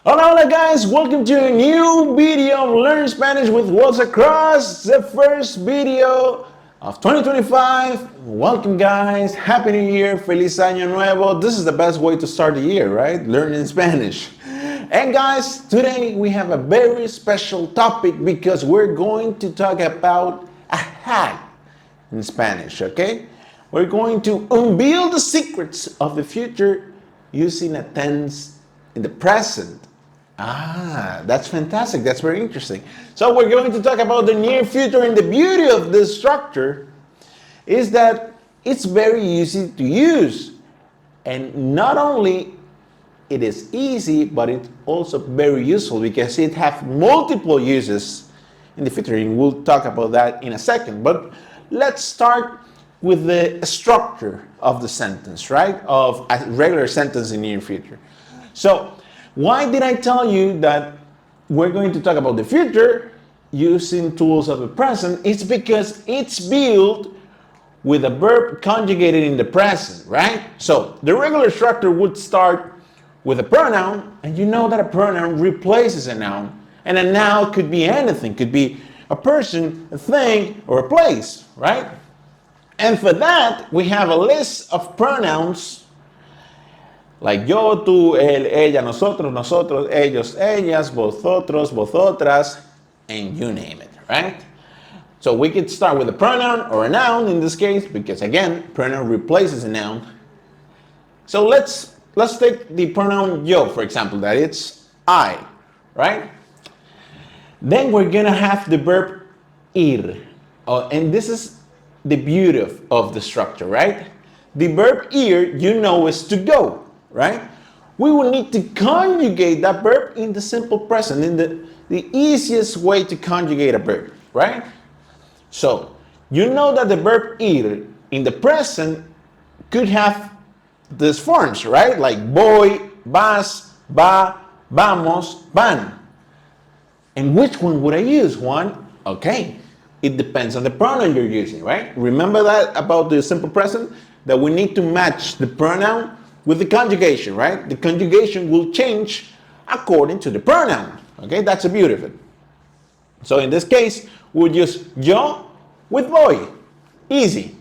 Hola, hola guys, welcome to a new video of Learn Spanish with Walls Across, the first video of 2025. Welcome guys, Happy New Year, Feliz Año Nuevo. This is the best way to start the year, right? Learning Spanish. And guys, today we have a very special topic because we're going to talk about a hack in Spanish, okay? We're going to unveil the secrets of the future using a tense in the present. That's fantastic. That's very interesting. So we're going to talk about the near future, and the beauty of this structure is that it's very easy to use. And not only it is easy, but it's also very useful because it has multiple uses in the future. And we'll talk about that in a second. But let's start with the structure of the sentence, right? Of a regular sentence in the near future. So why did I tell you that we're going to talk about the future using tools of the present? It's because it's built with a verb conjugated in the present, right? So the regular structure would start with a pronoun, and you know that a pronoun replaces a noun. And a noun could be anything, could be a person, a thing, or a place, right? And for that, we have a list of pronouns like yo, tú, él, ella, nosotros, nosotros, ellos, ellas, vosotros, vosotras, and you name it, right? So we could start with a pronoun or a noun in this case, because again, pronoun replaces a noun. So let's take the pronoun yo, for example, that it's I, right? Then we're gonna have the verb ir. And this is the beauty of the structure, right? The verb ir, you know, is to go, right? We will need to conjugate that verb in the simple present, in the easiest way to conjugate a verb, right? So, you know that the verb ir in the present could have these forms, right? Like voy, vas, va, vamos, van. And which one would I use? One? Okay. It depends on the pronoun you're using, right? Remember that about the simple present? That we need to match the pronoun with the conjugation, right? The conjugation will change according to the pronoun. Okay, that's the beauty of it. So in this case, we'll use yo with voy. Easy.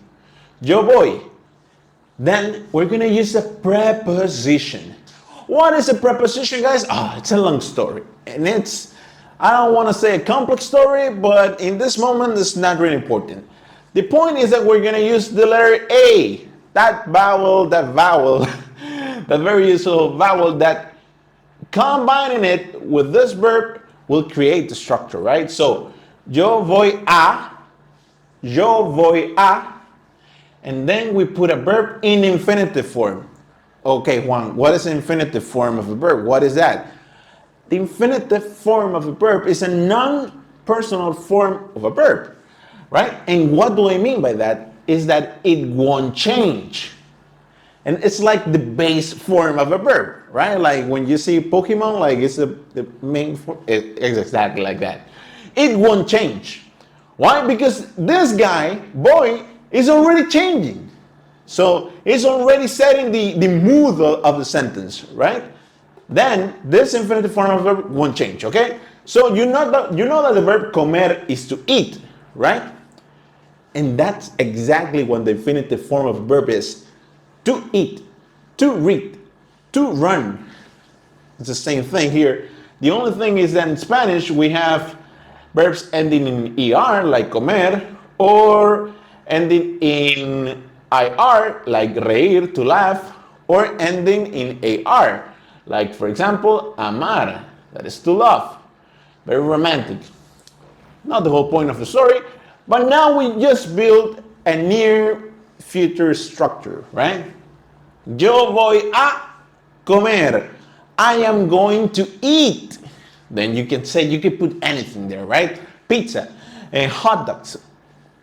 Yo voy. Then we're going to use a preposition. What is a preposition, guys? It's a long story. And I don't want to say a complex story, but in this moment, it's not really important. The point is that we're going to use the letter A. That vowel, that very useful vowel that combining it with this verb will create the structure, right? So, yo voy a, and then we put a verb in infinitive form. Okay, Juan, what is the infinitive form of a verb? What is that? The infinitive form of a verb is a non-personal form of a verb, right? And what do I mean by that? Is that it won't change. And it's like the base form of a verb, right? Like when you see Pokemon, like it's the main form, it's exactly like that. It won't change. Why? Because this guy, boy, is already changing. So it's already setting the mood of the sentence, right? Then this infinitive form of verb won't change, okay? So you know that the verb comer is to eat, right? And that's exactly what the infinitive form of verb is. To eat, to read, to run. It's the same thing here. The only thing is that in Spanish we have verbs ending in er, like comer, or ending in ir, like reír, to laugh, or ending in ar, like for example, amar, that is to love. Very romantic. Not the whole point of the story, but now we just built a near future structure, right? Yo voy a comer. I am going to eat. Then you can put anything there, right? Pizza, hot dogs,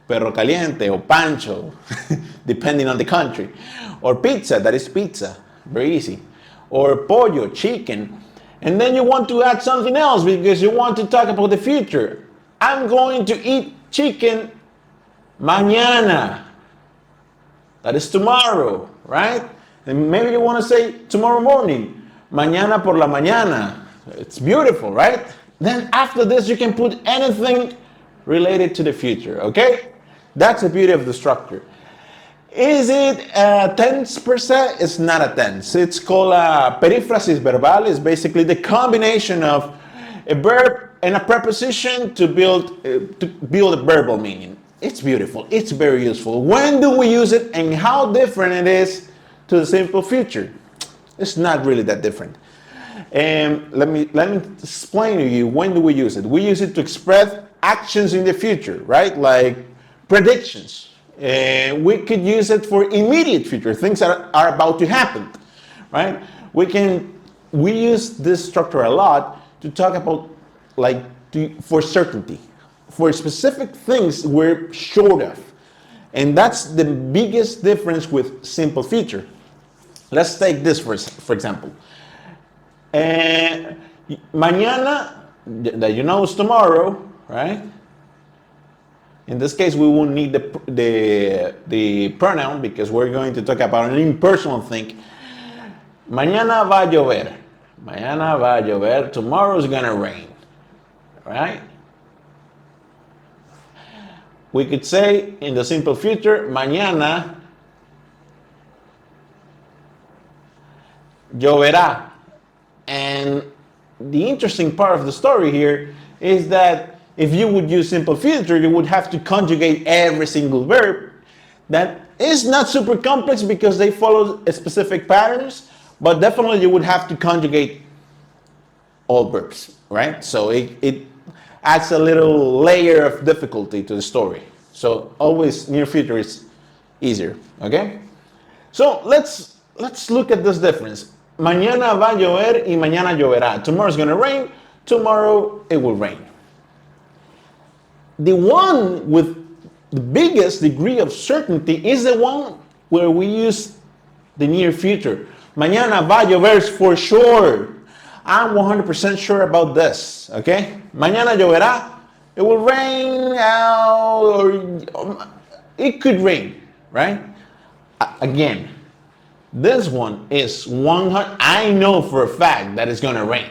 perro caliente or pancho, depending on the country. Or pizza, that is pizza, very easy. Or pollo, chicken. And then you want to add something else because you want to talk about the future. I'm going to eat chicken mañana. That is tomorrow, right? And maybe you want to say tomorrow morning. Mañana por la mañana. It's beautiful, right? Then after this, you can put anything related to the future, okay? That's the beauty of the structure. Is it a tense per se? It's not a tense. It's called a períphrasis verbal. It's basically the combination of a verb and a preposition to build a verbal meaning. It's beautiful. It's very useful. When do we use it and how different it is to the simple future? It's not really that different. And let me explain to you when do we use it. We use it to express actions in the future, right? Like predictions. We could use it for immediate future, things that are about to happen, right? We use this structure a lot to talk about for certainty, for specific things we're sure of. And that's the biggest difference with simple future. Let's take this for example. Mañana, that you know is tomorrow, right? In this case, we won't need the pronoun because we're going to talk about an impersonal thing. Mañana va a llover. Mañana va a llover. Tomorrow is gonna rain, right? We could say in the simple future, mañana lloverá. And the interesting part of the story here is that if you would use simple future, you would have to conjugate every single verb. That is not super complex because they follow specific patterns, but definitely you would have to conjugate all verbs, right? So it adds a little layer of difficulty to the story. So always near future is easier, okay? So let's look at this difference. Mañana va a llover y mañana lloverá. Tomorrow's gonna rain, tomorrow it will rain. The one with the biggest degree of certainty is the one where we use the near future. Mañana va a llover for sure. I'm 100% sure about this, okay? Mañana lloverá. It will rain, or it could rain, right? Again, this one is 100. I know for a fact that it's gonna rain.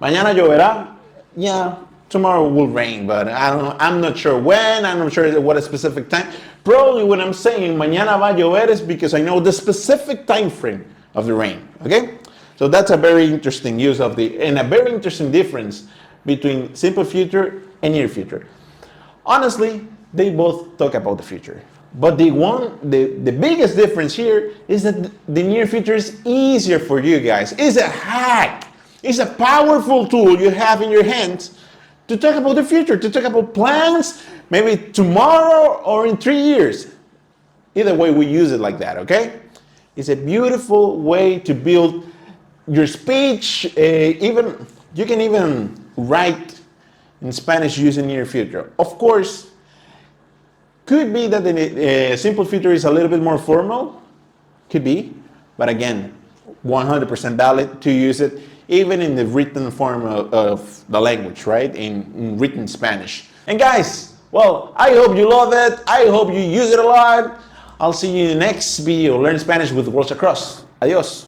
Mañana lloverá. Yeah, tomorrow will rain, but I'm not sure when. I'm not sure what a specific time. Probably when I'm saying mañana va a llover is because I know the specific time frame of the rain. Okay, so that's a very interesting use of and a very interesting difference between simple future and near future. Honestly, they both talk about the future. But the biggest difference here is that the near future is easier for you guys. It's a hack. It's a powerful tool you have in your hands to talk about the future, to talk about plans, maybe tomorrow or in 3 years. Either way, we use it like that, okay? It's a beautiful way to build your speech. You can even write in Spanish using near future. Of course, could be that the simple future is a little bit more formal, could be, but again, 100% valid to use it even in the written form of the language, right? In written Spanish. And guys, well, I hope you love it. I hope you use it a lot. I'll see you in the next video. Learn Spanish with Worlds Across. Adios.